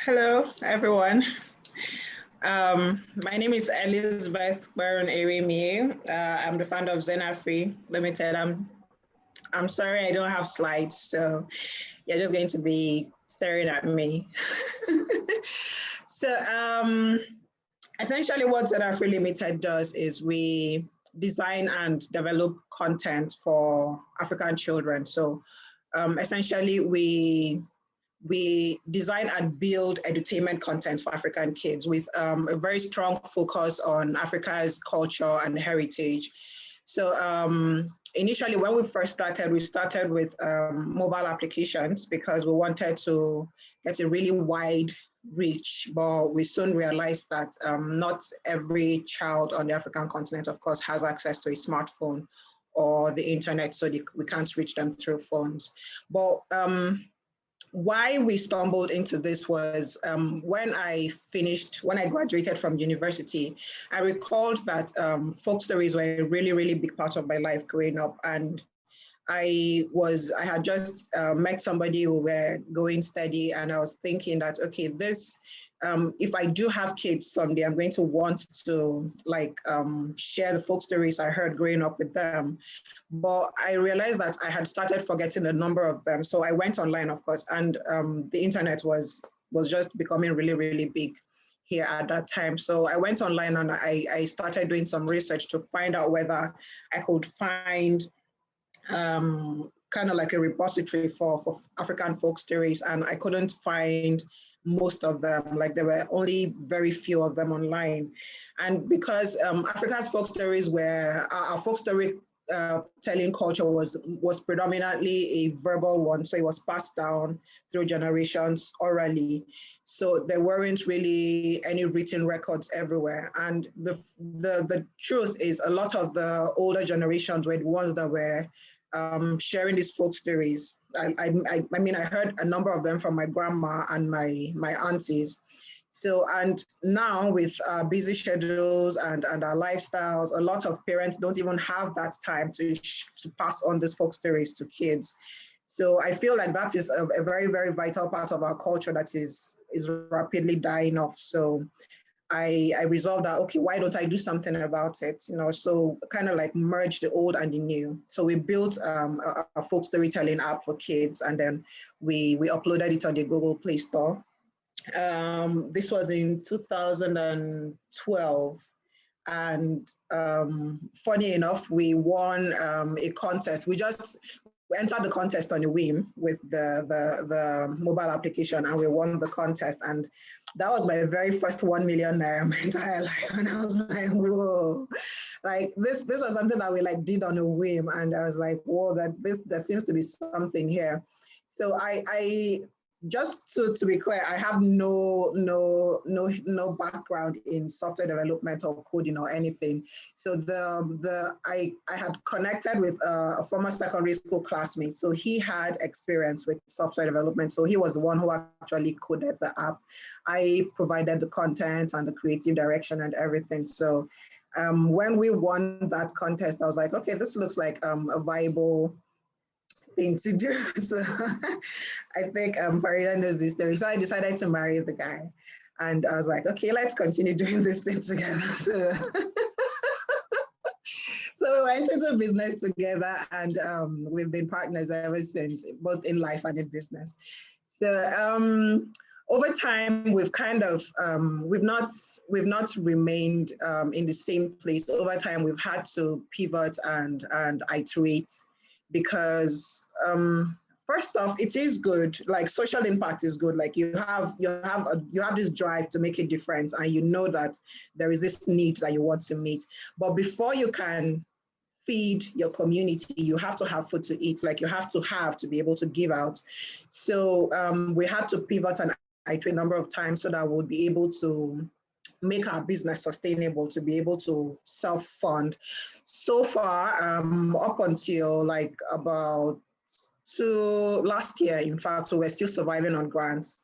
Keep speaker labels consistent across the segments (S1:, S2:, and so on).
S1: Hello, everyone. My name is Elizabeth Kperrun-Eremie. I'm the founder of Zenafri Limited. I'm sorry I don't have slides, so you're just going to be staring at me. So essentially what Zenafri Limited does is we design and develop content for African children. So essentially we design and build edutainment content for African kids with a very strong focus on Africa's culture and heritage. So initially, when we first started, we started with mobile applications because we wanted to get a really wide reach, but we soon realized that not every child on the African continent, of course, has access to a smartphone or the internet, so we can't reach them through phones. But why we stumbled into this was when I graduated from university, I recalled that folk stories were a really, really big part of my life growing up. And I had just met somebody who were going steady, and I was thinking that, okay, if I do have kids someday, I'm going to want to share the folk stories I heard growing up with them. But I realized that I had started forgetting a number of them. So I went online, of course, and the internet was just becoming really, really big here at that time. So I went online and I started doing some research to find out whether I could find kind of like a repository for African folk stories, and I couldn't find most of them. Like, there were only very few of them online. And because Africa's folk stories were, our folk story telling culture was predominantly a verbal one, so it was passed down through generations orally. So there weren't really any written records everywhere. And the truth is, a lot of the older generations were the ones that were sharing these folk stories. I mean, I heard a number of them from my grandma and my aunties. So, and now with our busy schedules and our lifestyles, a lot of parents don't even have that time to pass on these folk stories to kids. So I feel like that is a very, very vital part of our culture that is rapidly dying off. So I resolved that, okay, why don't I do something about it? So kind of like merge the old and the new. So we built a folk storytelling app for kids, and then we uploaded it on the Google Play Store. This was in 2012. And funny enough, we won a contest. We entered the contest on a whim with the mobile application, and we won the contest. And that was my very first 1 million naira in my entire life. And I was like, whoa, like this was something that we did on a whim. And I was like, whoa, there seems to be something here. So I just to be clear, I have no background in software development or coding or anything. So I had connected with a former secondary school classmate. So he had experience with software development. So he was the one who actually coded the app. I provided the content and the creative direction and everything. So when we won that contest, I was like, okay, this looks like a viable thing to do. So I think Farida knows this story. So I decided to marry the guy. And I was like, okay, let's continue doing this thing together. So we went into business together, and we've been partners ever since, both in life and in business. So over time, we've kind of, we've not remained in the same place. Over time, we've had to pivot and iterate, because first off, it is good. Like, social impact is good. Like, you have this drive to make a difference, and you know that there is this need that you want to meet. But before you can feed your community, you have to have food to eat. Like, you have to be able to give out. So we had to pivot and iterate a number of times so that we'll be able to make our business sustainable, to be able to self-fund. So far, up until about last year, in fact, we're still surviving on grants.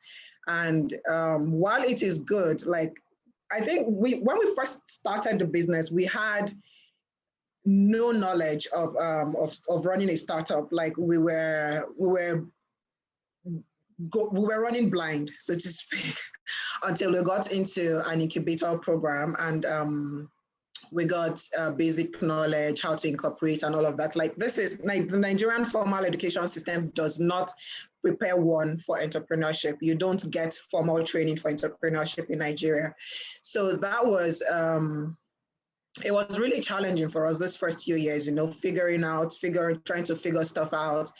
S1: And while it is good, I think when we first started the business, we had no knowledge of running a startup. Like, we were we were running blind, so to speak, until we got into an incubator program, and we got basic knowledge, how to incorporate and all of that. Like, this is like the Nigerian formal education system does not prepare one for entrepreneurship. You don't get formal training for entrepreneurship in Nigeria. So that was, it was really challenging for us this first few years, you know, trying to figure stuff out.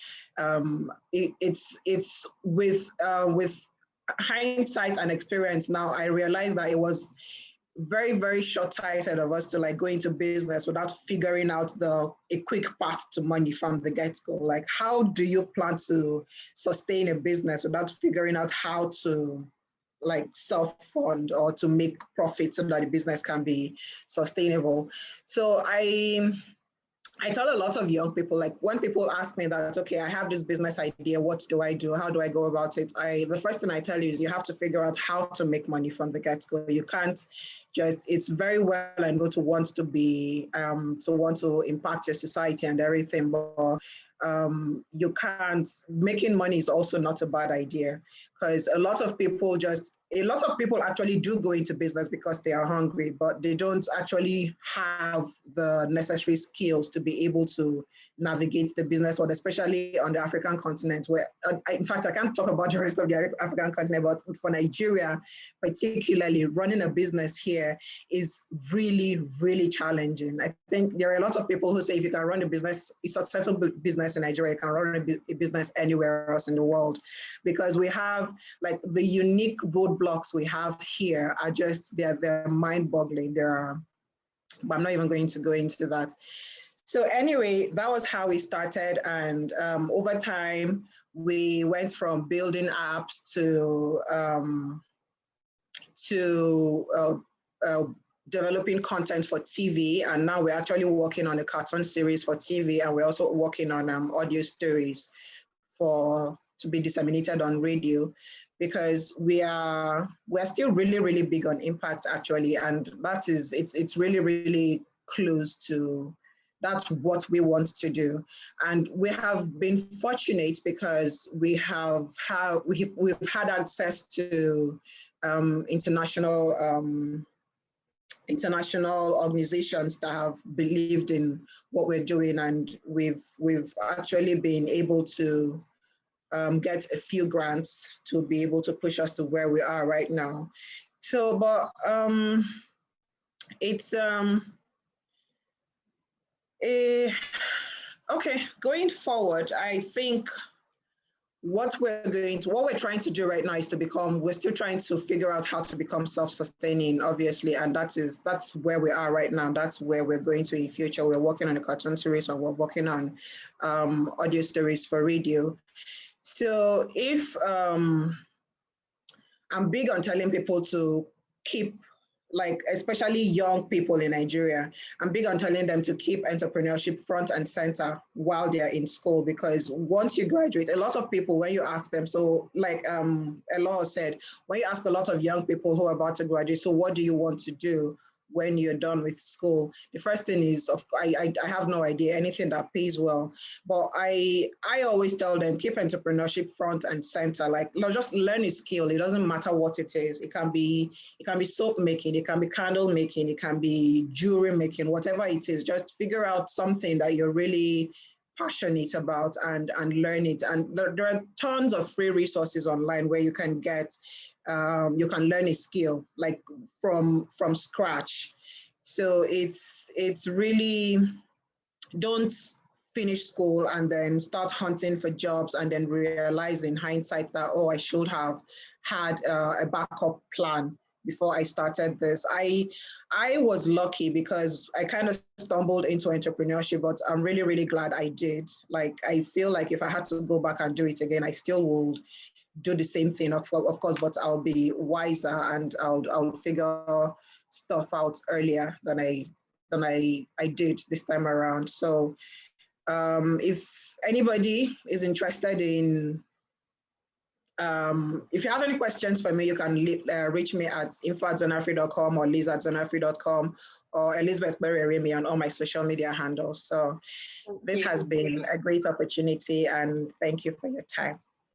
S1: It's with hindsight and experience now, I realize that it was very, very short-sighted of us to like go into business without figuring out a quick path to money from the get-go. Like, how do you plan to sustain a business without figuring out how to like self-fund or to make profit so that the business can be sustainable? So I tell a lot of young people, like when people ask me that, okay, I have this business idea, what do I do? How do I go about it? The first thing I tell you is you have to figure out how to make money from the get-go. You can't just, it's very well and good to want to impact your society and everything, but you can't, making money is also not a bad idea, because a lot of people actually do go into business because they are hungry, but they don't actually have the necessary skills to be able to navigate the business world, especially on the African continent, where, in fact, I can't talk about the rest of the African continent, but for Nigeria, particularly, running a business here is really, really challenging. I think there are a lot of people who say if you can run a business, a successful business in Nigeria, you can run a business anywhere else in the world, because we have like the unique roadblocks we have here are just, they're mind-boggling. But I'm not even going to go into that. So anyway, that was how we started. And over time, we went from building apps to developing content for TV. And now we're actually working on a cartoon series for TV. And we're also working on audio stories to be disseminated on radio, because we're still really, really big on impact, actually. And it's really, really close to, that's what we want to do. And we have been fortunate because we've had access to international organizations that have believed in what we're doing, and we've actually been able to get a few grants to be able to push us to where we are right now. So, but it's okay, going forward, I think what we're trying to do right now is we're still trying to figure out how to become self-sustaining, obviously, and that's where we are right now. That's where we're going to in future. We're working on a cartoon series, and we're working on audio stories for radio. So if I'm big on telling people to keep, like especially young people in Nigeria, I'm big on telling them to keep entrepreneurship front and center while they're in school, because once you graduate, a lot of people, when you ask them, so like Elo said, when you ask a lot of young people who are about to graduate, so what do you want to do when you're done with school? The first thing is, I have no idea, anything that pays well. But I always tell them, keep entrepreneurship front and center. Like, just learn a skill. It doesn't matter what it is. It can be soap making, it can be candle making, it can be jewelry making, whatever it is. Just figure out something that you're really passionate about and learn it. And there are tons of free resources online where you can get you can learn a skill like from scratch. So it's really, don't finish school and then start hunting for jobs and then realize in hindsight that, oh, I should have had a backup plan before I started this. I was lucky because I kind of stumbled into entrepreneurship, but I'm really, really glad I did. Like, I feel like if I had to go back and do it again, I still would do the same thing, of course, but I'll be wiser and I'll figure stuff out earlier than I did this time around. So if anybody is interested in, if you have any questions for me, you can reach me at info@zenafri.com or liz@zenafri.com or Elizabeth Kperrun-Eremie on all my social media handles. So this has been a great opportunity, and thank you for your time.